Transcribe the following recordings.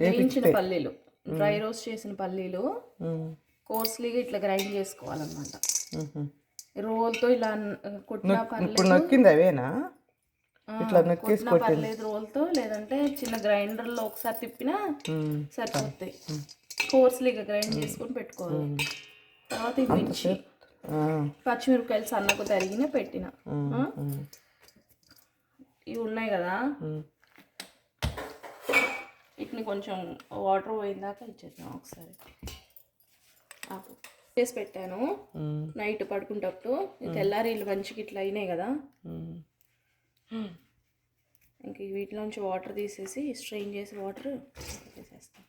వేయించిన పల్లీలు, dry roast చేసిన పల్లీలు కోర్స్లీగా ఇట్లా గ్రైండ్ చేసుకోవాలన్నమాట. రోల్తో ఇలా కొట్టినా పర్లేదు. నొక్కింది అవేనా? ఇట్లా కొట్టినా పర్లేదు రోల్తో, లేదంటే చిన్న గ్రైండర్లో ఒకసారి తిప్పినా సరిపోతాయి. కోర్స్లీగా గ్రైండ్ చేసుకొని పెట్టుకోవాలి. తర్వాత ఈ మిర్చి, పచ్చిమిరపకాయలు సన్నకు తరిగిన పెట్టిన ఇవి ఉన్నాయి కదా, వీటిని కొంచెం వాటర్ పోయిందాక ఇచ్చేద్దాం ఒకసారి. చేసి పెట్టాను నైట్ పడుకుంటప్పుడు. తెల్లారి వీళ్ళు మంచిగా ఇట్లా అయినాయి కదా, ఇంక వీటిలోంచి వాటర్ తీసేసి స్ట్రెయిన్ చేసి వాటర్ వేసేస్తాం.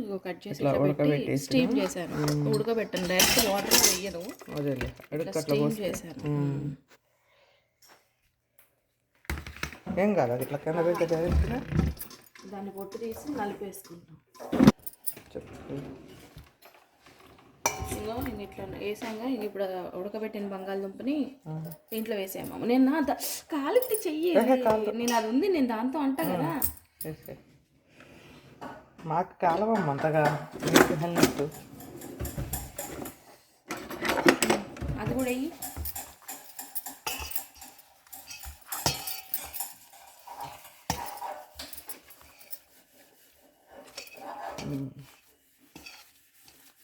ఇగో కట్ చేసి పెట్టి స్టీమ్ చేశాను. ఉడకబెట్టాను, డైరెక్ట్ వాటర్ వేయను, స్టీమ్ చేశాను. ఏం కాదు ఇట్లా కింద పెట్టి దాన్ని పొట్టు తీసి నలిపేసుకుంటాం. ఇంకో నేను ఇట్లా వేసాగా, ఇప్పుడు ఉడకబెట్టిన బంగాళదుంపని దీంట్లో వేసాము. నేను నా కాలికి చెయ్యి, నేను అది ఉంది, నేను దాంతో అంటా కదా. మాకు కాలవమ్మ అంతగా హెల్మెట్ అది కూడా అయ్యి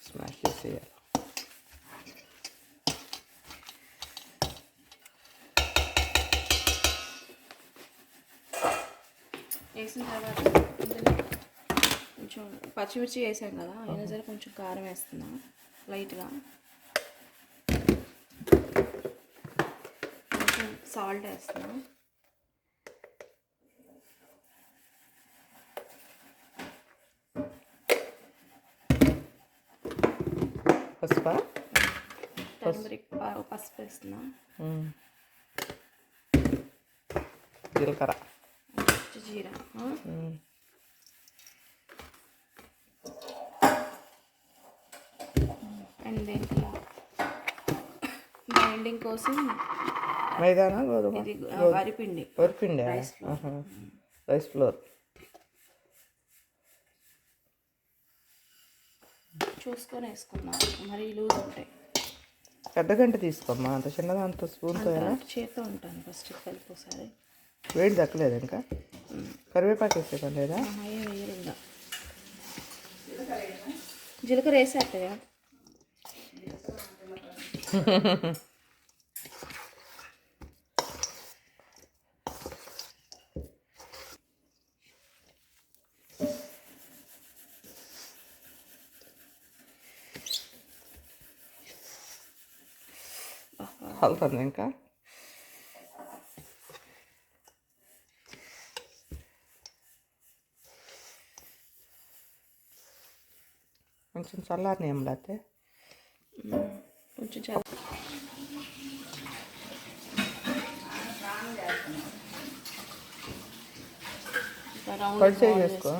స్మాష్ చేసేయాలి. వేసిన తర్వాత కొంచెం పచ్చిమిర్చి వేసాం కదా, అయినా సరే కొంచెం కారం వేస్తున్నా లైట్గా, కొంచెం సాల్ట్ వేస్తున్నా, పసుపు టర్మరిక్ పసుపు వేస్తున్నా, జీలకర్ర, జీరా, అండ్ దీంట్లో బైండింగ్ కోసం మైదానా గోధుమ, ఇది వరిపిండి, రైస్ ఫ్లోర్ చూసుకొని వేసుకున్నాను, మరీ లూజ్ ఉంటాయి. పెద్ద గంట తీసుకోమ్మా, అంత చిన్నగా అంత స్పూన్తో చేతితో ఉంటాను. ఫస్ట్ కలిపి ఒకసారి వేడి దక్కలేదు, ఇంకా కరివేపాకు వేసే పని లేదా? ఏం వేయరు, ఇంకా జీలకర్ర వేసేస్తాయా? కలుతుంది ఇంకా. కొంచెం చల్లారని ఏం లేకపోతే కొంచెం చాలా కలిసే చేసుకో.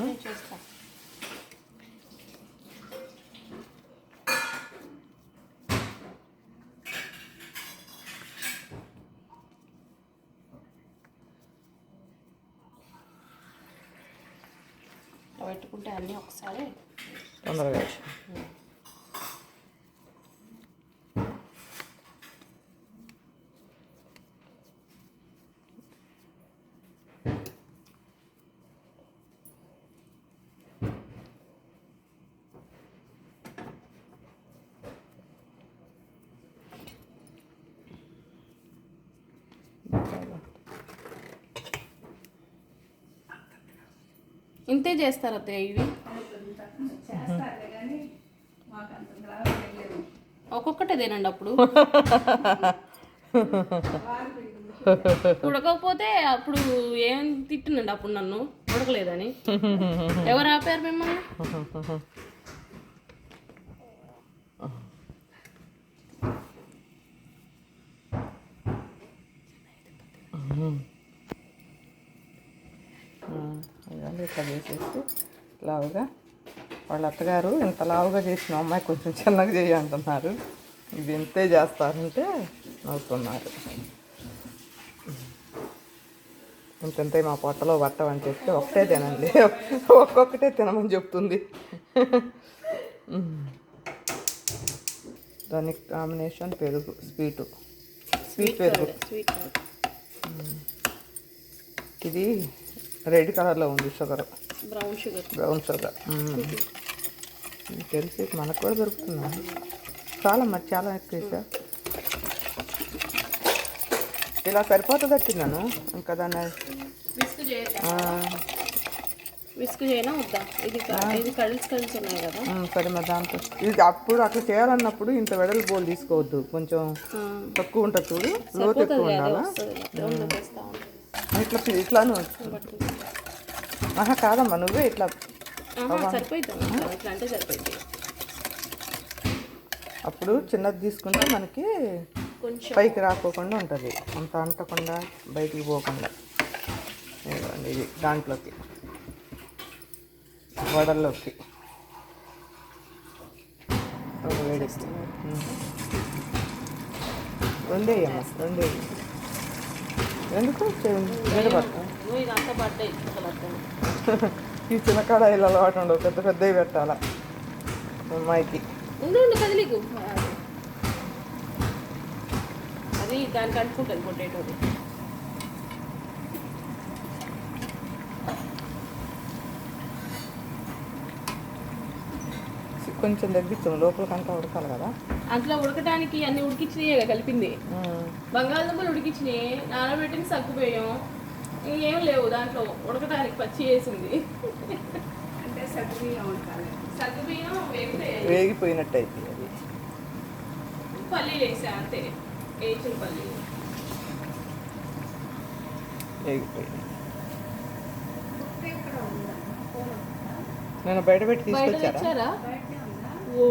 పెట్టుకుంటే అన్నీ ఒకసారి తొందరగా ఇంతే చేస్తారు అత్తయ్య ఇవి. ఒక్కొక్కటే తినండి అప్పుడు. ఉడకపోతే అప్పుడు ఏం తిట్టినండి అప్పుడు నన్ను, ఉడకలేదని. ఎవరు ఆపారు మిమ్మల్ని? ఇట్లా చేసేసి లావుగా, వాళ్ళ అత్తగారు ఇంత లావుగా చేసిన అమ్మాయి కొంచెం చిన్నగా చేయి అంటున్నారు. ఇది ఇంతే చేస్తారంటే అవుతున్నారు. ఇంతంత మా పొట్టలో పట్టవని చెప్తే ఒకటే తినండి, ఒక్కొక్కటే తినమని చెప్తుంది. దానికి కాంబినేషన్ పెరుగు, స్వీట్ పెరుగు. స్వీట్ ఇది రెడ్ కలర్లో ఉంది షుగర్, బ్రౌన్ షుగర్. తెలిసి మనకు కూడా దొరుకుతుందా? చాలా మరి చాలా ఎక్కువ వేసా. ఇలా సరిపోతుంది తిన్నాను ఇంకా దాన్ని విస్క్ చేయనా వద్దా? ఇది కలిసి ఉన్నాయి కదా. సరే మరి దాంతో ఇది అప్పుడు అట్లా చేయాలన్నప్పుడు ఇంత వెడల్ బోల్ తీసుకోవద్దు, కొంచెం తక్కువ ఉంటుంది చూడు, లోతు ఎక్కువ ఉండాలా. ఇట్లాను కాదమ్మా, నువ్వే ఇట్లా సరిపోయింది. అప్పుడు చిన్నది తీసుకుంటే మనకి పైకి రాకోకుండా ఉంటుంది, అంత అంటకుండా బయటికి పోకుండా. ఇది దాంట్లోకి వడల్లోకి రెండేయమ్మా, ఎందుకు ఈ చిన్న కడాయిలు అలవాటు ఉండవు, పెద్ద పెద్దవి పెట్టాలా అమ్మాయికి. అది దానికి అంటుకుంటుంది పొటాటోది. కొంచెం తగ్గించాం, లోపలికంతా ఉడకాలి కదా. అట్లా ఉడకటానికి అన్ని ఉడికిచ్చినాయి కలిపింది. బంగాళదుంపలు ఉడికిచ్చినాయి, నానబెట్టిన సగ్గుపోయాం, ఇంకేం లేవు దాంట్లో ఉడకటానికి. పచ్చి వేసింది అంటే సగ్గుబియ్యం వేగిపోయినట్టు అయితే అది. పల్లీలు వేసా అంతే, వేసిన పల్లీలు వేగిపోయింది. నేను బయట పెట్టి తీసుకొచ్చారా? ఓ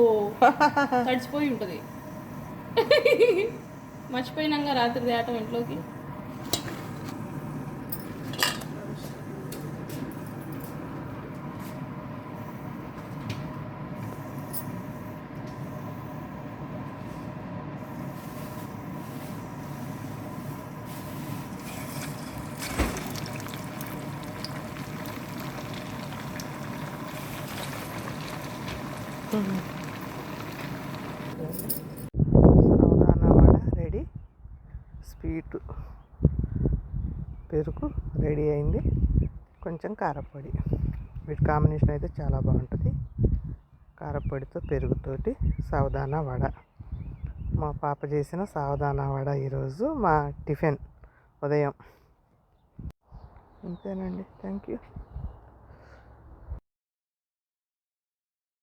తడిచిపోయి ఉంటుంది. మర్చిపోయినాక రాత్రి తేటం ఇంట్లోకి. సావధాన వడ రెడీ, స్వీట్ పెరుగు రెడీ అయింది, కొంచెం కారపొడి. వీటి కాంబినేషన్ అయితే చాలా బాగుంటుంది, కారపొడితో పెరుగుతోటి సావధాన వడ. మా పాప చేసిన సావధాన వడ ఈరోజు మా టిఫిన్ ఉదయం. అంతేనండి, థ్యాంక్ యూ.